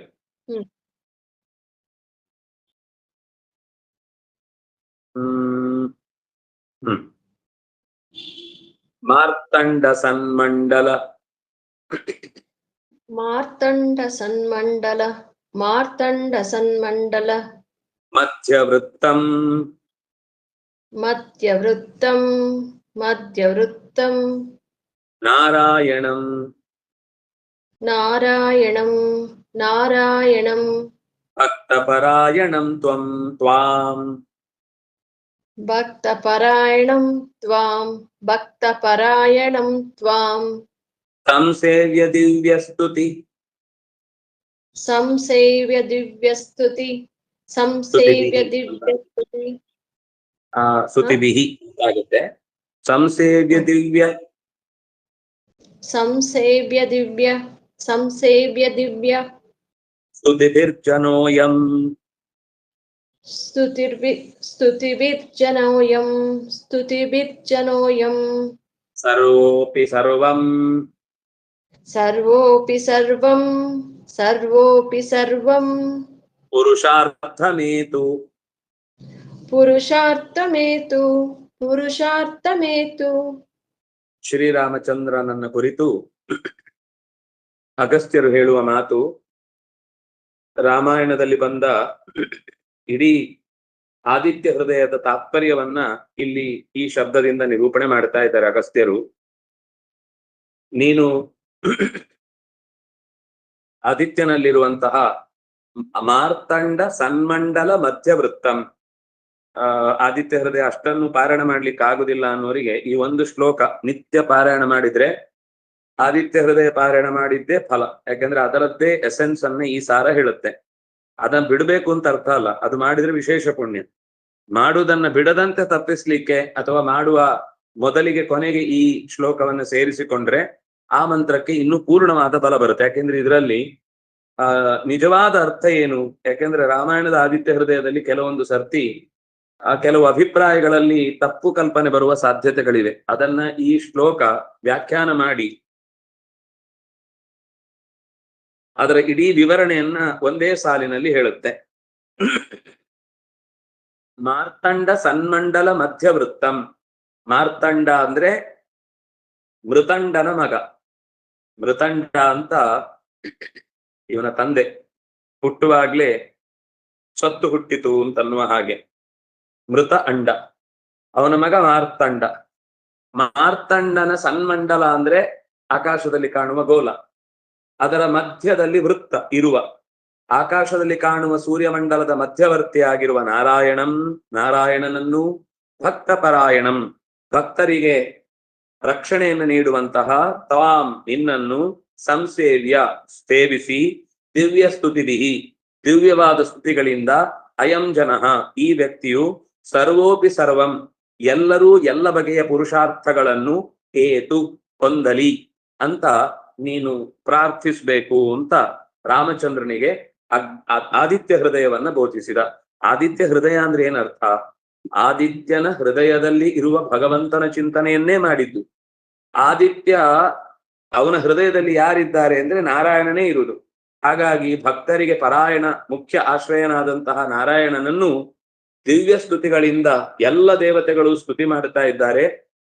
ಮಾರ್ತಂಡ ಸನ್ಮಂಡಲ. ಮಾರ್ತಂಡ ಸನ್ಮಂಡಲ. ಮಾರ್ತಂಡ ಸನ್ಮಂಡಲ. ಮಧ್ಯವೃತ್ತಂ. ಮಧ್ಯವೃತ್ತಂ. ಮಧ್ಯವೃತ್ತಂ. ನಾರಾಯಣಂ. ನಾರಾಯಣಂ. ನಾರಾಯಣಂ. ಭಕ್ತಪರಾಯಣಂ ತ್ವಂ ತ್ವಾಂ. ಭಕ್ತಪರಾಯಣಂ ತ್ವಾಂ. ಭಕ್ತಪರಾಯಣಂ ತ್ವಾಂ. ಸಂಸೇವ್ಯ ದಿವ್ಯಸ್ತುತಿ. ಸಂಸೇವ್ಯ ದಿವ್ಯಸ್ತುತಿ. ಸಂಸೇವ್ಯ ದಿವ್ಯಸ್ತುತಿ. ಸ್ತುತಿಭಿಹಿ ಆಗುತ್ತೆ. ಸಂಸೇವ್ಯ ದಿವ್ಯ. ಸಂಸೇವ್ಯ ದಿವ್ಯ. ಸಂಸೇವ್ಯ ದಿವ್ಯ. ಸ್ತುತಿಭಿರ್ಜನೋಯಂ. ಸ್ತುತಿರ್ವಿರ್ಜನೋಯಂ. ಸ್ತುತಿಭಿರ್ಜನೋಯಂ. ಸರ್ವೋಪಿ ಸರ್ವಂ ಸರ್ವೋಪಿ ಸರ್ವಂ ಸರ್ವೋಪಿ ಸರ್ವಂ ಪುರುಷಾರ್ಥಮೇತು ಪುರುಷಾರ್ಥಮೇತು ಪುರುಷಾರ್ಥಮೇತು. ಶ್ರೀರಾಮಚಂದ್ರನನ್ನ ಕುರಿತು ಅಗಸ್ತ್ಯರು ಹೇಳುವ ಮಾತು ರಾಮಾಯಣದಲ್ಲಿ ಬಂದ ಇಡೀ ಆದಿತ್ಯ ಹೃದಯದ ತಾತ್ಪರ್ಯವನ್ನ ಇಲ್ಲಿ ಈ ಶಬ್ದದಿಂದ ನಿರೂಪಣೆ ಮಾಡ್ತಾ ಇದ್ದಾರೆ ಅಗಸ್ತ್ಯರು. ನೀನು ಆದಿತ್ಯನಲ್ಲಿರುವಂತಹ ಮಾರ್ತಂಡ ಸನ್ಮಂಡಲ ಮಧ್ಯವೃತ್ತಂ, ಆದಿತ್ಯ ಹೃದಯ ಅಷ್ಟನ್ನು ಪಾರಾಯಣ ಮಾಡ್ಲಿಕ್ಕೆ ಆಗುದಿಲ್ಲ ಅನ್ನೋರಿಗೆ ಈ ಒಂದು ಶ್ಲೋಕ ನಿತ್ಯ ಪಾರಾಯಣ ಮಾಡಿದ್ರೆ ಆದಿತ್ಯ ಹೃದಯ ಪಾರಾಯಣ ಮಾಡಿದ್ದೇ ಫಲ. ಯಾಕಂದ್ರೆ ಅದರದ್ದೇ ಎಸೆನ್ಸ್ ಅನ್ನ ಈ ಸಾರ ಹೇಳುತ್ತೆ. ಅದನ್ನ ಬಿಡ್ಬೇಕು ಅಂತ ಅರ್ಥ ಅಲ್ಲ, ಅದು ಮಾಡಿದ್ರೆ ವಿಶೇಷ ಪುಣ್ಯ. ಮಾಡುವುದನ್ನ ಬಿಡದಂತೆ ತಪ್ಪಿಸ್ಲಿಕ್ಕೆ ಅಥವಾ ಮಾಡುವ ಮೊದಲಿಗೆ ಕೊನೆಗೆ ಈ ಶ್ಲೋಕವನ್ನು ಸೇರಿಸಿಕೊಂಡ್ರೆ ಆ ಮಂತ್ರಕ್ಕೆ ಇನ್ನೂ ಪೂರ್ಣವಾದ ಬಲ ಬರುತ್ತೆ. ಯಾಕೆಂದ್ರೆ ಇದರಲ್ಲಿ ನಿಜವಾದ ಅರ್ಥ ಏನು? ಯಾಕೆಂದ್ರೆ ರಾಮಾಯಣದ ಆದಿತ್ಯ ಹೃದಯದಲ್ಲಿ ಕೆಲವೊಂದು ಸರ್ತಿ ಕೆಲವು ಅಭಿಪ್ರಾಯಗಳಲ್ಲಿ ತಪ್ಪು ಕಲ್ಪನೆ ಬರುವ ಸಾಧ್ಯತೆಗಳಿವೆ. ಅದನ್ನ ಈ ಶ್ಲೋಕ ವ್ಯಾಖ್ಯಾನ ಮಾಡಿ ಅದರ ಇಡೀ ವಿವರಣೆಯನ್ನ ಒಂದೇ ಸಾಲಿನಲ್ಲಿ ಹೇಳುತ್ತೆ. ಮಾರ್ತಂಡ ಸನ್ಮಂಡಲ ಮಧ್ಯವೃತ್ತಂ. ಮಾರ್ತಂಡ ಅಂದ್ರೆ ಮೃತಂಡನ ಮಗ. ಮೃತಂಡ ಅಂತ ಇವನ ತಂದೆ. ಹುಟ್ಟುವಾಗ್ಲೇ ಸತ್ತು ಹುಟ್ಟಿತು ಅಂತನ್ನುವ ಹಾಗೆ ಮೃತ ಅಂಡ. ಅವನ ಮಗ ಮಾರ್ತಂಡ. ಮಾರ್ತಂಡನ ಸನ್ಮಂಡಲ ಅಂದ್ರೆ ಆಕಾಶದಲ್ಲಿ ಕಾಣುವ ಗೋಲ, ಅದರ ಮಧ್ಯದಲ್ಲಿ ವೃತ್ತ ಇರುವ, ಆಕಾಶದಲ್ಲಿ ಕಾಣುವ ಸೂರ್ಯಮಂಡಲದ ಮಧ್ಯವರ್ತಿಯಾಗಿರುವ ನಾರಾಯಣಂ, ನಾರಾಯಣನನ್ನು ಭಕ್ತಪರಾಯಣಂ, ಭಕ್ತರಿಗೆ ರಕ್ಷಣೆಯನ್ನು ನೀಡುವಂತಹ ತ್ವಾಂ ನಿನ್ನನ್ನು ಸಂಸೇವ್ಯ ಸೇವಿಸಿ ದಿವ್ಯ ಸ್ತುತಿದಿಹಿ ದಿವ್ಯವಾದ ಸ್ತುತಿಗಳಿಂದ ಅಯಂ ಜನಃ ಈ ವ್ಯಕ್ತಿಯು ಸರ್ವೋಪಿ ಸರ್ವಂ ಎಲ್ಲರೂ ಎಲ್ಲ ಬಗೆಯ ಪುರುಷಾರ್ಥಗಳನ್ನು ಏತು ಹೊಂದಲಿ ಅಂತ ನೀನು ಪ್ರಾರ್ಥಿಸ್ಬೇಕು ಅಂತ ರಾಮಚಂದ್ರನಿಗೆ ಆದಿತ್ಯ ಹೃದಯವನ್ನ ಬೋಧಿಸಿದ. ಆದಿತ್ಯ ಹೃದಯ ಅಂದ್ರೆ ಏನರ್ಥ? ಆದಿತ್ಯನ ಹೃದಯದಲ್ಲಿ ಇರುವ ಭಗವಂತನ ಚಿಂತನೆಯನ್ನೇ ಮಾಡಿದ್ದು. ಆದಿತ್ಯ ಅವನ ಹೃದಯದಲ್ಲಿ ಯಾರಿದ್ದಾರೆ ಅಂದ್ರೆ ನಾರಾಯಣನೇ ಇರುವುದು. ಹಾಗಾಗಿ ಭಕ್ತರಿಗೆ ಪರಾಯಣ ಮುಖ್ಯ ಆಶ್ರಯನಾದಂತಹ ನಾರಾಯಣನನ್ನು ದಿವ್ಯ ಸ್ತುತಿಗಳಿಂದ ಎಲ್ಲ ದೇವತೆಗಳು ಸ್ತುತಿ ಮಾಡುತ್ತಾ ಇದ್ದಾರೆ.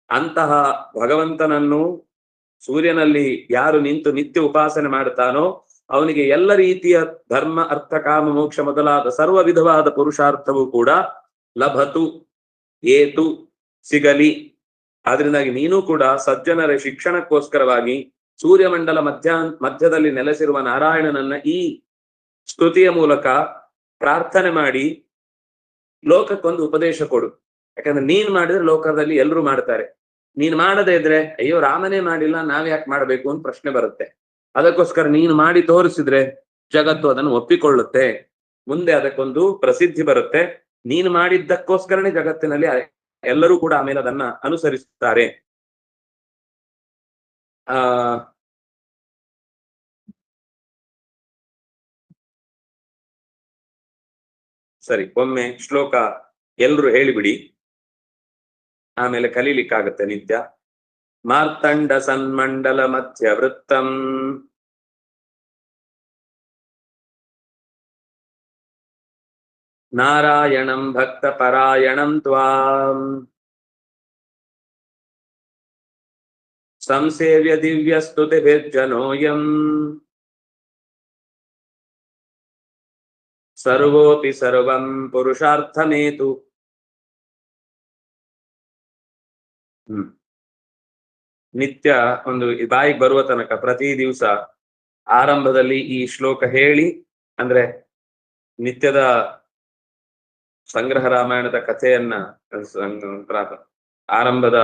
ಅಂತಹ ಭಗವಂತನನ್ನು ಸೂರ್ಯನಲ್ಲಿ ಯಾರು ನಿಂತು ನಿತ್ಯ ಉಪಾಸನೆ ಮಾಡುತ್ತಾನೋ ಅವನಿಗೆ ಎಲ್ಲ ರೀತಿಯ ಧರ್ಮ ಅರ್ಥ ಕಾಮ ಮೋಕ್ಷ ಮೊದಲಾದ ಸರ್ವ ವಿಧವಾದ ಪುರುಷಾರ್ಥವೂ ಕೂಡ ಲಭತು ಏತು ಸಿಗಲಿ. ಆದ್ರಿಂದಾಗಿ ನೀನು ಕೂಡ ಸಜ್ಜನರ ಶಿಕ್ಷಣಕ್ಕೋಸ್ಕರವಾಗಿ ಸೂರ್ಯಮಂಡಲ ಮಧ್ಯದಲ್ಲಿ ನೆಲೆಸಿರುವ ನಾರಾಯಣನನ್ನ ಈ ಸ್ತುತಿಯ ಮೂಲಕ ಪ್ರಾರ್ಥನೆ ಮಾಡಿ ಲೋಕಕ್ಕೊಂದು ಉಪದೇಶ ಕೊಡು. ಯಾಕಂದ್ರೆ ನೀನ್ ಮಾಡಿದ್ರೆ ಲೋಕದಲ್ಲಿ ಎಲ್ಲರೂ ಮಾಡ್ತಾರೆ, ನೀನ್ ಮಾಡದೇ ಇದ್ರೆ ಅಯ್ಯೋ ರಾಮನೇ ಮಾಡಿಲ್ಲ ನಾವ್ಯಾಕೆ ಮಾಡ್ಬೇಕು ಅಂತ ಪ್ರಶ್ನೆ ಬರುತ್ತೆ. ಅದಕ್ಕೋಸ್ಕರ ನೀನು ಮಾಡಿ ತೋರಿಸಿದ್ರೆ ಜಗತ್ತು ಅದನ್ನು ಒಪ್ಪಿಕೊಳ್ಳುತ್ತೆ, ಮುಂದೆ ಅದಕ್ಕೊಂದು ಪ್ರಸಿದ್ಧಿ ಬರುತ್ತೆ. ನೀನು ಮಾಡಿದ್ದಕ್ಕೋಸ್ಕರನೇ ಜಗತ್ತಿನಲ್ಲಿ ಎಲ್ಲರೂ ಕೂಡ ಆಮೇಲೆ ಅದನ್ನ ಅನುಸರಿಸುತ್ತಾರೆ. ಸರಿ, ಒಮ್ಮೆ ಶ್ಲೋಕ ಎಲ್ರು ಹೇಳಿಬಿಡಿ, ಆಮೇಲೆ ಕಲೀಲಿಕ್ಕಾಗತ್ತೆ ನಿತ್ಯ. ಮಾರ್ತಂಡ ಸನ್ಮಂಡಲ ಮಧ್ಯವೃತ್ತಂ ನಾರಾಯಣಂ ಭಕ್ತ ಪರಾಯಣಂ ತ್ವಾಂ ಸಂಸೇವ್ಯ ದಿವ್ಯ ಸ್ತುತಿಭಿರ್ಜನೋಯಂ ಸರ್ವೋಪಿ ಸರ್ವಂ ಪುರುಷಾರ್ಥಮೇತು. ನಿತ್ಯ ಒಂದು ಬಾಯಿಗೆ ಬರುವ ತನಕ ಪ್ರತಿ ದಿವಸ ಆರಂಭದಲ್ಲಿ ಈ ಶ್ಲೋಕ ಹೇಳಿ, ಅಂದ್ರೆ ನಿತ್ಯದ ಸಂಗ್ರಹ ರಾಮಾಯಣದ ಕಥೆಯನ್ನ ಆರಂಭದ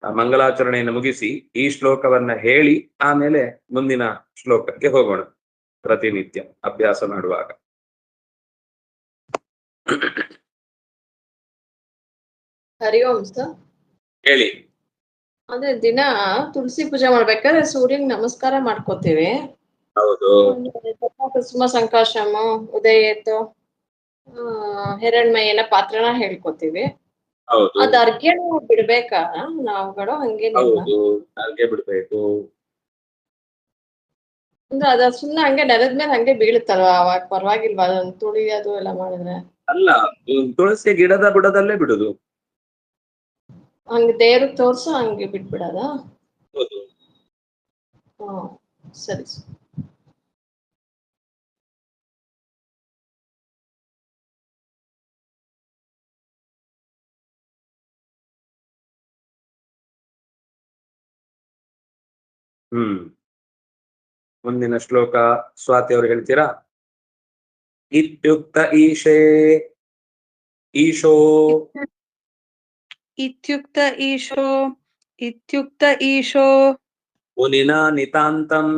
ಮಂಗಲಾಚರಣೆಯನ್ನು ಮುಗಿಸಿ ಈ ಶ್ಲೋಕವನ್ನ ಹೇಳಿ ಆಮೇಲೆ ಮುಂದಿನ ಶ್ಲೋಕಕ್ಕೆ ಹೋಗೋಣ ಪ್ರತಿನಿತ್ಯ ಅಭ್ಯಾಸ ಮಾಡುವಾಗ. ಹರಿ ಓಂ ಸರ್. ಹೇಳಿ. ಅದೇ ದಿನ ತುಳಸಿ ಪೂಜೆ ಮಾಡ್ಬೇಕಾದ್ರೆ ಸೂರ್ಯನ್ ನಮಸ್ಕಾರ ಮಾಡ್ಕೋತೀವಿ. ಹೌದು. ಕುಸುಮ ಸಂಕಾಶಮ ಉದಯೇತು ಹಿರಣ್ಮಯ್ಯನ ಪಾತ್ರನ ಹೇಳ್ಕೊತೀವಿ. ಹೌದು ಅದ್ ಅರ್ಘ್ಯ ಬಿಡ್ಬೇಕಾ ನಾವುಗಳು ಹಂಗೇನಿಲ್ಲ? ಹೌದು ಅರ್ಗೆ ಬಿಡ್ಬೇಕು. ಅಂದ್ರೆ ಅದ ಸುಮ್ನೆ ಹಂಗೆ ನೆಲದ ಮೇಲೆ ಹಂಗೆ ಬೀಳುತ್ತಲ್ವಾ, ಅವಾಗ ಪರವಾಗಿಲ್ವಾ ಅದನ್ನ ತುಳಿಯೋದು ಎಲ್ಲ ಮಾಡಿದ್ರೆ? ಅಲ್ಲ, ತುಳಸಿ ಗಿಡದ ಬುಡದಲ್ಲೇ ಬಿಡುದು. ಹಂಗೆ ದೇವ್ರಿಗೆ ತೋರ್ಸು ಹಂಗೆ ಬಿಟ್ಬಿಡದ? ಹೌದು. ಹ್ಮ್, ಸರಿ ಸರಿ. ಮುಂದಿನ ಶ್ಲೋಕ ಸ್ವಾತಿ ಅವರು ಹೇಳ್ತೀರಾ? ಇತ್ಯುಕ್ತ ಈಶೇ ಈಶೋ ಇತ್ಯುಕ್ತ ಈಶೋ ಇತ್ಯುಕ್ತ ಈಶೋ ಮುನಿನಾ ನಿತಾಂತಂ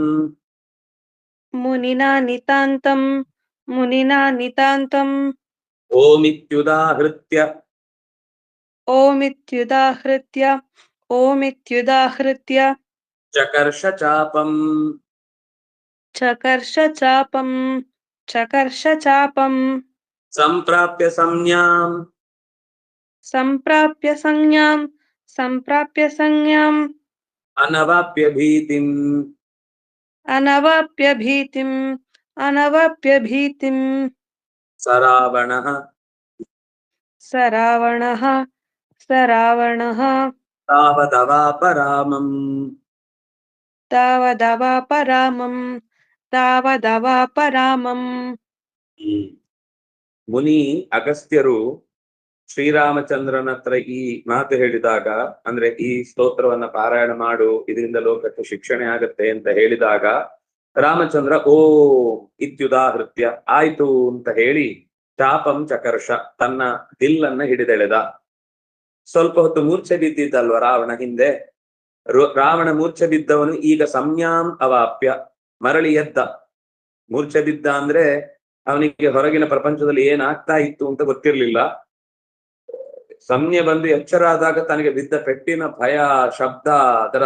ಮುನಿನಾ ನಿತಾಂತಂ ಮುನಿನಾ ನಿತಾಂತಂ ಓಮಿತ್ಯುದಾಹೃತ್ಯ ಓಮಿತ್ಯುದಾಹೃತ್ಯ ಓಮಿತ್ಯುದಾಹೃತ್ಯ ಚಕರ್ಷ ಚಾಪಂ ಚಕರ್ಷ ಚಾಪಂ ಚಕರ್ಷ ಚಾಪಂ ಸಂಪ್ರಾಪ್ಯ ಸಂಜ್ಞಾಂ ಸಂಪ್ರಾಪ್ಯ ಸಂಜ್ಞಾಂ ಸಂಪ್ರಾಪ್ಯ ಸಂಜ್ಞಾಂ ಅನವಾಪ್ಯ ಭೀತಿಂ ಅನವಾಪ್ಯ ಭೀತಿಂ ಅನವಾಪ್ಯ ಭೀತಿಂ ಸರಾವಣಃ ಸರಾವಣಃ ಸರಾವಣಃ ತಾವದವಾಪರಾಮಂ ತಾವದವಾಪರಾಮಂ ತಾವದವಾಪರಾಮಂ. ಮುನಿ ಅಗಸ್ತ್ಯರು ಶ್ರೀರಾಮಚಂದ್ರನ ಹತ್ರ ಈ ಮಾತು ಹೇಳಿದಾಗ, ಅಂದ್ರೆ ಈ ಸ್ತೋತ್ರವನ್ನ ಪಾರಾಯಣ ಮಾಡು, ಇದರಿಂದ ಲೋಕಕ್ಕೆ ಶಿಕ್ಷಣೆ ಆಗತ್ತೆ ಅಂತ ಹೇಳಿದಾಗ, ರಾಮಚಂದ್ರ ಓ ಇತ್ಯುದಾಹೃತ್ಯ ಆಯ್ತು ಅಂತ ಹೇಳಿ ಚಾಪಂ ಚಕರ್ಷ ತನ್ನ ದಿಲ್ಲನ್ನ ಹಿಡಿದೆಳೆದ. ಸ್ವಲ್ಪ ಹೊತ್ತು ಮೂರ್ಛೆ ಬಿದ್ದಿದ್ದಲ್ವ ರಾವಣ ಹಿಂದೆ. ರಾವಣ ಮೂರ್ಛೆ ಬಿದ್ದವನು ಈಗ ಸಂಜ್ಞಾಂ ಅವಾಪ್ಯ ಮರಳಿ ಎದ್ದ. ಮೂರ್ಛೆ ಬಿದ್ದ ಅಂದ್ರೆ ಅವನಿಗೆ ಹೊರಗಿನ ಪ್ರಪಂಚದಲ್ಲಿ ಏನಾಗ್ತಾ ಇತ್ತು ಅಂತ ಗೊತ್ತಿರ್ಲಿಲ್ಲ. ಸಂಜ್ಞೆ ಬಂದು ಎಚ್ಚರ ಆದಾಗ ತನಗೆ ಬಿದ್ದ ಪೆಟ್ಟಿನ ಭಯ, ಶಬ್ದ, ಅದರ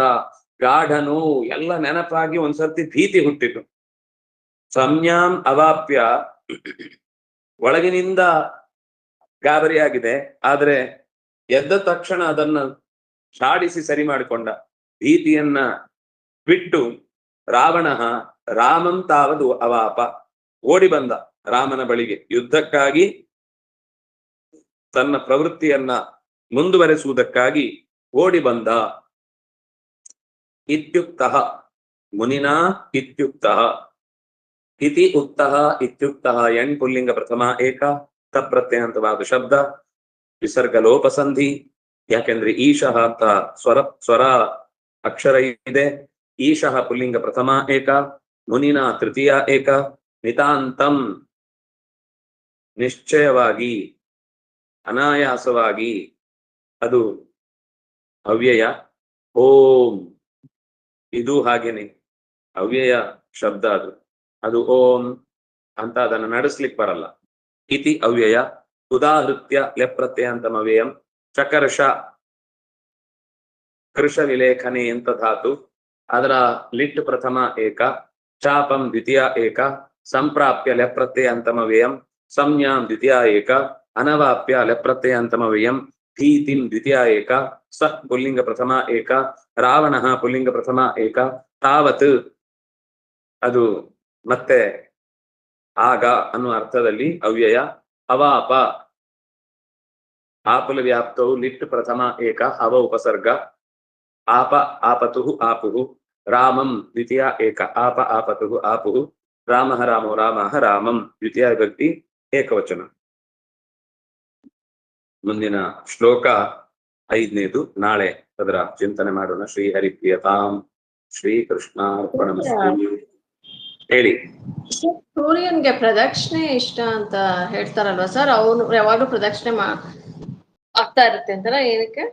ಗಾಢ ನೋವು ಎಲ್ಲ ನೆನಪಾಗಿ ಒಂದ್ಸರ್ತಿ ಭೀತಿ ಹುಟ್ಟಿತು. ಸಂಜ್ಞಾಂ ಅವಾಪ್ಯ ಒಳಗಿನಿಂದ ಗಾಬರಿಯಾಗಿದೆ, ಆದ್ರೆ ಎದ್ದ ತಕ್ಷಣ ಅದನ್ನ ಶಾಡಿಸಿ ಸರಿ ಮಾಡಿಕೊಂಡ. ಭೀತಿಯನ್ನ ಬಿಟ್ಟು ರಾವಣ ರಾಮಂ ತಾವದು ಅವಾಪ ಓಡಿ ಬಂದ ರಾಮನ ಬಳಿಗೆ. ಯುದ್ಧಕ್ಕಾಗಿ ತನ್ನ ಪ್ರವೃತ್ತಿಯನ್ನ ಮುಂದುವರೆಸುವುದಕ್ಕಾಗಿ ಓಡಿ ಬಂದ. ಇತ್ಯುಕ್ತಃ ಮುನಿನಾ ಇತ್ಯುಕ್ತಃ ಇತಿ ಉಕ್ತಃ ಇತ್ಯುಕ್ತಃ ಎಣ್ ಪುಲ್ಲಿಂಗ ಪ್ರಥಮ ಏಕ ತಪ್ರತ್ಯಂತವಾದ ಶಬ್ದ, ವಿಸರ್ಗ ಲೋಪಸಂಧಿ. ಯಾಕೆಂದ್ರೆ ಈಶಃ ಅಂತ ಸ್ವರ ಅಕ್ಷರ ಇದೆ. ಈಶಃ ಪುಲ್ಲಿಂಗ ಪ್ರಥಮ ಏಕ, ಮುನಿನಾ ತೃತೀಯ ಏಕ, ನಿತಾಂತಂ ನಿಶ್ಚಯವಾಗಿ ಅನಾಯಾಸವಾಗಿ, ಅದು ಅವ್ಯಯ. ಓಂ ಇದು ಹಾಗೇನೆ ಅವ್ಯಯ ಶಬ್ದ, ಅದು ಓಂ ಅಂತ ಅದನ್ನು ನಡೆಸ್ಲಿಕ್ಕೆ ಬರಲ್ಲ. ಇತಿ ಅವ್ಯಯ. ಉದಾಹೃತ್ಯ ಲೆಪ್ರತ್ಯಂತಂ ಅವ್ಯಯಂ. ಚಕರ್ಷ ಕೃಷ ವಿಲೇಖನೆ ಅಂತ ಧಾತು, ಅದರ ಲಿಟ್ ಪ್ರಥಮ ಏಕ, ಚಾಪಂ ದ್ವಿತೀಯ ಏಕ, ಸಂಪ್ರಾಪ್ಯ ಲೆಪ್ರತ್ಯಂತಂ ಅವ್ಯಯಂ, ಸಂಜ್ಞಾಂ ದ್ವಿತೀಯ ಏಕ, ಅನವಾಪ್ಯ ಲೆಪ್ರತ್ಯಂತಂ ಅವ್ಯಯಂ, ಭೀತಿಂ ದ್ವಿತೀಯ ಏಕ, ಸ ಪುಲ್ಲಿಂಗ ಪ್ರಥಮ ಏಕ, ರಾವಣಃ ಪುಲ್ಲಿಂಗ ಪ್ರಥಮ ಏಕ, ತಾವತ್ ಅದು ಮತ್ತೆ ಆಗ ಅನ್ನುವ ಅರ್ಥದಲ್ಲಿ ಅವ್ಯಯ. ಅವಾಪ ಆಪುಲ ವ್ಯಾಪ್ತವು ಲಿಟ್ ಪ್ರಥಮ ಏಕ, ಅವ ಉಪಸರ್ಗ. ಆಪ ಆಪತುಹು ಆಪುಹು, ರಾಮಂ ದ್ವಿತೀಯ ಏಕ, ಆಪ ಆಪತುಹು ಆಪುಹು, ರಾಮಃ ರಾಮೋ ರಾಮಃ ರಾಮಂ ದ್ವಿತೀಯ ವಿಭಕ್ತಿ ಏಕವಚನ. ಮುಂದಿನ ಶ್ಲೋಕ 5ನೇದು, ನಾಳೆ ಅದರ ಚಿಂತನೆ ಮಾಡೋಣ. ಶ್ರೀ ಹರಿಪ್ರಿಯತಾಂ ಶ್ರೀ ಕೃಷ್ಣಾರ್ಪಣಮಸ್ತು. ಹೇಳಿ. ಸೂರ್ಯನ್ಗೆ ಪ್ರದಕ್ಷಿಣೆ ಇಷ್ಟ ಅಂತ ಹೇಳ್ತಾರಲ್ವಾ ಸರ್, ಅವನು ಯಾವಾಗ್ಲೂ ಪ್ರದಕ್ಷಿಣೆ ಆಗ್ತಾ ಇರುತ್ತೆ ಅಂತಾರ, ಏನಕ್ಕೆ?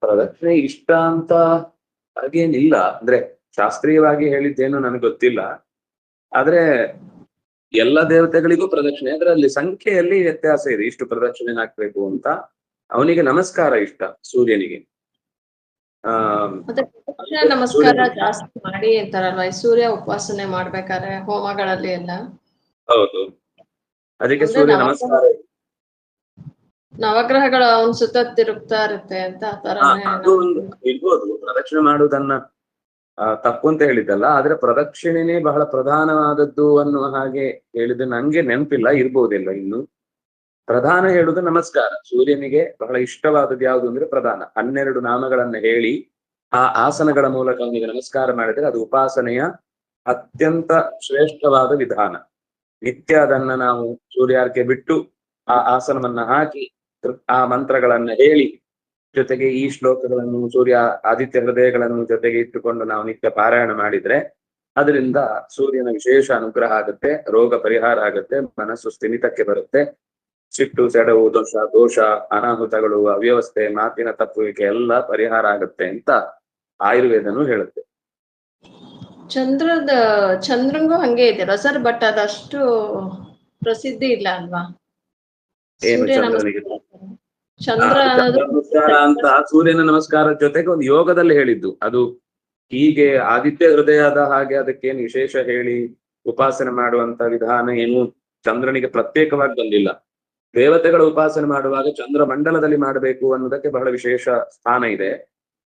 ಪ್ರದಕ್ಷಿಣೆ ಇಷ್ಟ ಅಂತ ಹಾಗೇನಿಲ್ಲ, ಅಂದ್ರೆ ಶಾಸ್ತ್ರೀಯವಾಗಿ ಹೇಳಿದ್ದೇನು ನನಗೆ ಗೊತ್ತಿಲ್ಲ. ಆದ್ರೆ ಎಲ್ಲ ದೇವತೆಗಳಿಗೂ ಪ್ರದಕ್ಷಿಣೆ, ಅದರಲ್ಲಿ ಸಂಖ್ಯೆಯಲ್ಲಿ ವ್ಯತ್ಯಾಸ ಇದೆ. ಇಷ್ಟು ಪ್ರದಕ್ಷಿಣೆ ಹಾಕ್ಬೇಕು ಅಂತ. ಅವನಿಗೆ ನಮಸ್ಕಾರ ಇಷ್ಟ, ಸೂರ್ಯನಿಗೆ. ಮತ್ತೆ ಪ್ರದಕ್ಷಿಣೆ ನಮಸ್ಕಾರ ಜಾಸ್ತಿ ಮಾಡಿ ಅಂತಾರಲ್ವಾ ಸೂರ್ಯ ಉಪಾಸನೆ ಮಾಡ್ಬೇಕಾದ್ರೆ ಹೋಮಗಳಲ್ಲಿ ಎಲ್ಲ. ಹೌದು, ಅದಕ್ಕೆ ಸೂರ್ಯ ನಮಸ್ಕಾರ. ನವಗ್ರಹಗಳು ಅವನ್ ಸುತ್ತ ತಿರುಗ್ತಾ ಇರುತ್ತೆ ಅಂತ ಆ ತರಾನೇ ಅದು ಒಂದು ಇರ್ಬೋದು. ಪ್ರದಕ್ಷಿಣೆ ಮಾಡುವುದನ್ನ ತಪ್ಪು ಅಂತ ಹೇಳಿದ್ದಲ್ಲ, ಆದ್ರೆ ಪ್ರದಕ್ಷಿಣೆನೇ ಬಹಳ ಪ್ರಧಾನವಾದದ್ದು ಅನ್ನುವ ಹಾಗೆ ಹೇಳಿದ್ರೆ ನಂಗೆ ನೆನಪಿಲ್ಲ, ಇರ್ಬೋದಿಲ್ಲ. ಇನ್ನು ಪ್ರಧಾನ ಹೇಳುದು ನಮಸ್ಕಾರ. ಸೂರ್ಯನಿಗೆ ಬಹಳ ಇಷ್ಟವಾದದ್ದು ಯಾವುದು ಅಂದ್ರೆ ಪ್ರಧಾನ. 12 ನಾಮಗಳನ್ನ ಹೇಳಿ ಆ ಆಸನಗಳ ಮೂಲಕ ಅವನಿಗೆ ನಮಸ್ಕಾರ ಮಾಡಿದ್ರೆ ಅದು ಉಪಾಸನೆಯ ಅತ್ಯಂತ ಶ್ರೇಷ್ಠವಾದ ವಿಧಾನ. ನಿತ್ಯ ಅದನ್ನ ನಾವು ಸೂರ್ಯಾರ್ಕೆ ಬಿಟ್ಟು ಆ ಆಸನವನ್ನ ಹಾಕಿ ಆ ಮಂತ್ರಗಳನ್ನ ಹೇಳಿ ಜೊತೆಗೆ ಈ ಶ್ಲೋಕಗಳನ್ನು ಸೂರ್ಯ ಆದಿತ್ಯ ಹೃದಯಗಳನ್ನು ಜೊತೆಗೆ ಇಟ್ಟುಕೊಂಡು ನಾವು ನಿತ್ಯ ಪಾರಾಯಣ ಮಾಡಿದ್ರೆ ಅದರಿಂದ ಸೂರ್ಯನ ವಿಶೇಷ ಅನುಗ್ರಹ ಆಗುತ್ತೆ, ರೋಗ ಪರಿಹಾರ ಆಗುತ್ತೆ, ಮನಸ್ಸು ಸ್ಥಿಮಿತಕ್ಕೆ ಬರುತ್ತೆ, ಸಿಟ್ಟು ಸೆಡವು ದೋಷ ಅನಾಹುತಗಳು ಅವ್ಯವಸ್ಥೆ ಮಾತಿನ ತಪ್ಪುವಿಕೆ ಎಲ್ಲ ಪರಿಹಾರ ಆಗುತ್ತೆ ಅಂತ ಆಯುರ್ವೇದನು ಹೇಳುತ್ತೆ. ಚಂದ್ರಂಗೂ ಹಂಗೆ ಇದೆಯಲ್ಲ ಸರ್, ಬಟ್ ಅದಷ್ಟು ಪ್ರಸಿದ್ಧಿ ಇಲ್ಲ ಅಲ್ವಾ? ಏನು ಸೂರ್ಯ ಚಂದ್ರನಿಗೆ? ಚಂದ್ರ ನಮಸ್ಕಾರ ಅಂತ ಸೂರ್ಯನ ನಮಸ್ಕಾರದ ಜೊತೆಗೆ ಒಂದು ಯೋಗದಲ್ಲಿ ಹೇಳಿದ್ದು. ಅದು ಹೀಗೆ ಆದಿತ್ಯ ಹೃದಯದ ಹಾಗೆ ಅದಕ್ಕೇನು ವಿಶೇಷ ಹೇಳಿ ಉಪಾಸನೆ ಮಾಡುವಂತ ವಿಧಾನ ಏನು ಚಂದ್ರನಿಗೆ ಪ್ರತ್ಯೇಕವಾಗಿ ಬಂದಿಲ್ಲ. ದೇವತೆಗಳ ಉಪಾಸನೆ ಮಾಡುವಾಗ ಚಂದ್ರ ಮಂಡಲದಲ್ಲಿ ಮಾಡಬೇಕು ಅನ್ನೋದಕ್ಕೆ ಬಹಳ ವಿಶೇಷ ಸ್ಥಾನ ಇದೆ.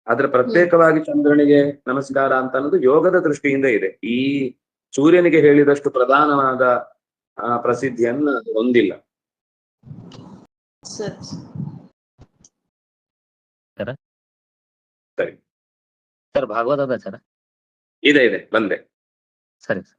ಆದ್ರೆ ಪ್ರತ್ಯೇಕವಾಗಿ ಚಂದ್ರನಿಗೆ ನಮಸ್ಕಾರ ಅಂತ ಅನ್ನೋದು ಯೋಗದ ದೃಷ್ಟಿಯಿಂದ ಇದೆ. ಈ ಸೂರ್ಯನಿಗೆ ಹೇಳಿದಷ್ಟು ಪ್ರಧಾನವಾದ ಪ್ರಸಿದ್ಧಿಯನ್ನು ಹೊಂದಿಲ್ಲ. ಸರಿ. ಸರಿ ಸರ್ ಭಾಗವತ ಅದ ಸರ್? ಇದೆ ಬಂದೆ. ಸರಿ ಸರ್.